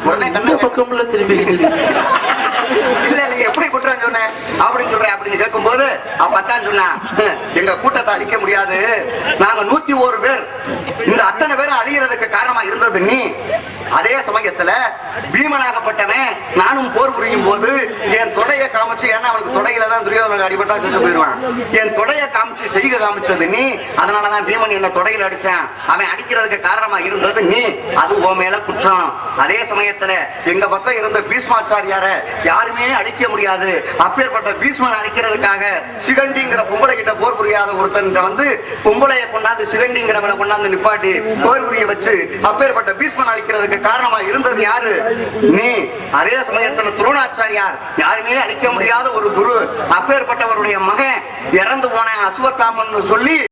உடனே கண்ண பக்கம்ல திரும்பி இல்ல நீங்க எப்படி குற்றம் சொன்ன அப்படின்னு சொல்றேன் அப்படின்னு கேட்கும் போது அப்பத்தான் சொன்னா, எங்க கூட்டத்தை அழிக்க முடியாது, நாங்க 101 பேர், இந்த அத்தனை பேரும் அழிகிறதுக்கு காரணமா இருந்தது நீ. அதே சமயத்துல பீமனாகப்பட்டவன் நானும் போர் புரியும் போது என் தொடையை காமிச்சு, ஏன்னா அவனுக்கு தொடையில தான் துரியோதனுக்கு அடிபட்டா செத்து போயிடுவான், என் தொடையை காமிச்சு செய்க காமிச்சது நீ, அதனாலதான் பீமன் என்ன தொடையில அடிச்சான், அவன் அடிக்கிறதுக்கு காரணமா இருந்தது நீ, அது உன் மேல குற்றம். அதே சமயத்துல எங்க பக்கம் இருந்த பீஷ்மாச்சாரியார யாருமே அழிக்க முடியாது, அப்பேற்பட்ட பீஷ்மன் அழிக்கிறதுக்காக சிகண்டிங்கிற பொம்பளை கிட்ட போர் புரியாத ஒருத்தன் வந்து பொம்பளையை கொண்டாந்து சிகண்டிங்கிறவனை கொண்டாந்து நிப்பாட்டி போர் புரிய வச்சு அப்பேற்பட்ட பீஷ்மன் அழிக்கிறதுக்கு காரணமா இருந்தது யாரு? நீ. அதே சமயத்துல துரோணாச்சாரியார் யாருமே அழிக்க முடியாத ஒரு குரு, அப்பேற்பட்டவருடைய மகன் இறந்து போன அசுவத்தாமன் சொல்லி